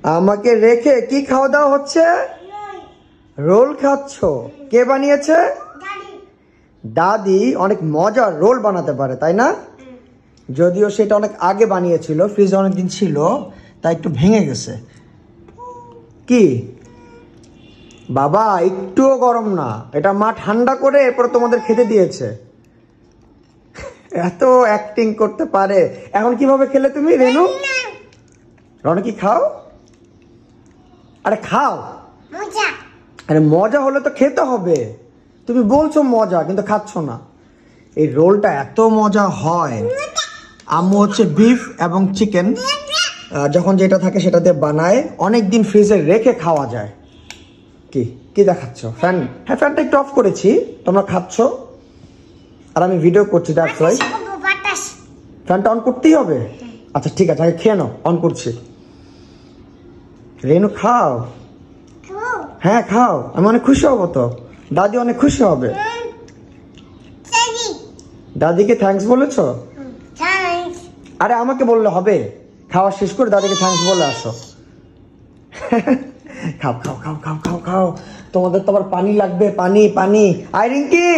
আমাকে রেখে কি খাওয়া দাওয়া হচ্ছে? রোল খাচ্ছ? কে বানিয়েছে? দাদি অনেক মজার রোল বানাতে পারে, তাই না? যদিও সেটা অনেক আগে বানিয়েছিল, ফ্রিজে অনেকদিন ছিল, তাই একটু ভেঙে গেছে। কি বাবা, একটুও গরম না, এটা মা ঠান্ডা করে এরপর তোমাদের খেতে দিয়েছে। এত অ্যাক্টিং করতে পারে। এখন কিভাবে খেলে তুমি রেনু? রনকি খাও, আরে খাও। আরে মজা হলে তো খেতে হবে। তুমি বলছো মজা কিন্তু খাচ্ছ না। এই রোলটা এত মজা হয়। আম্মু হচ্ছে বিফ এবং চিকেন যখন যেটা থাকে সেটা দিয়ে বানায়, অনেকদিন ফ্রিজে রেখে খাওয়া যায়। কি কি দেখাচ্ছ? ফ্যান? হ্যাঁ, ফ্যানটা একটু অফ করেছি, তোমরা খাচ্ছ আর আমি ভিডিও করছি, দ্যাটস ওয়াই। ফ্যানটা অন করতেই হবে? আচ্ছা ঠিক আছে, আগে খেয়ে নাও, অন করছি। রেনু খাও। হ্যাঁ খাও, আমি অনেক খুশি হব তো, দাদি অনেক খুশি হবে। দাদিকে থ্যাঙ্কস বলেছো? আরে আমাকে বললে হবে, খাওয়া শেষ করে দাদিকে থ্যাঙ্কস বলে আসো। খাও খাও খাও খাও খাও খাও, তোমাদের তো আবার পানি লাগবে, পানি পানি। আই রিঙ্কি,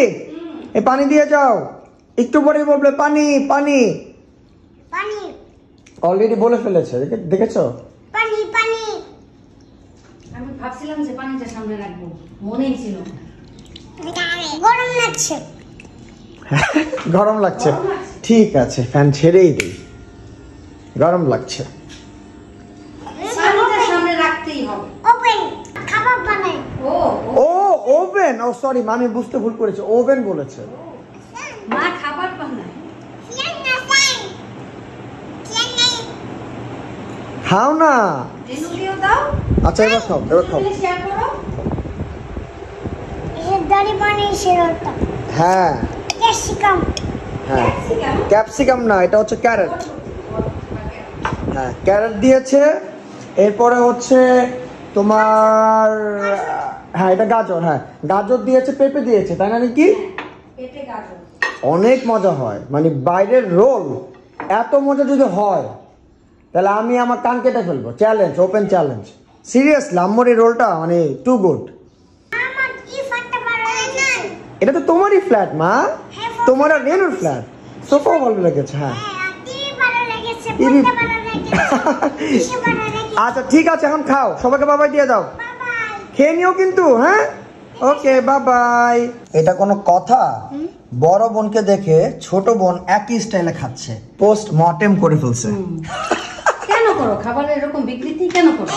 এই পানি দিয়ে যাও। একটু পরে বলবে পানি পানি। অলরেডি বলে ফেলেছে, দেখেছো? পানি পানি। আমি ভাবছিলাম যে পানিটা সামনে রাখবো, মনেই ছিল না। গরম লাগছে। গরম লাগছে? ঠিক আছে, ফ্যান ছেড়েই দিই। গরম লাগছে, পানিটা সামনে রাখতেই হবে। ওপেন খাবার বানাই। ও ওভেন, ও সরি আমি বুঝতে ভুল করেছি, ওভেন বলেছে। মা খাবার বানায়। খাও না। রেনুকেও দাও। আচ্ছা এবার খাও, এবার খাও। শেয়ার করো। এই দাড়ি বানিয়েছে ওটা। হ্যাঁ ক্যাপসিকাম। হ্যাঁ, ক্যাপসিকাম না, এটা হচ্ছে ক্যারট। হ্যাঁ ক্যারট দিয়েছে। এরপরে হচ্ছে তোমার, হ্যাঁ এটা গাজর, হ্যাঁ গাজর দিয়েছে, পেঁপে দিয়েছে, তাই না নাকি? পেঁপে গাজর অনেক মজা হয়, মানে বাইরের রোল এত মজা যদি হয় তাহলে আমি আমার কান কেটে ফেলবো। চ্যালেঞ্জ, ওপেন চ্যালেঞ্জ, সিরিয়াসলি আম্মুর এই রোলটা মানে টু গুড। আমার কি ফাটা ভালো লাগে। এটা তো তোমারই ফ্ল্যাট মা, তোমার আর রেনুর ফ্ল্যাট। সোফাও ভালো লেগেছে। হ্যাঁ কি ভালো লেগেছে, বলতে ভালো লেগেছে, কি ভালো লেগেছে। আচ্ছা ঠিক আছে, এখন খাও, সবাইকে বাবাই দিয়ে দাও। খেয়ে নিও কিন্তু, হ্যাঁ ওকে বাবাই। এটা কোনো কথা? বড় বোনকে দেখে ছোট বোন একই স্টাইলে খাচ্ছে, পোস্ট মর্টেম করে ফেলছে। কেন করো? খাবারের এরকম বিকৃতি কেন করো?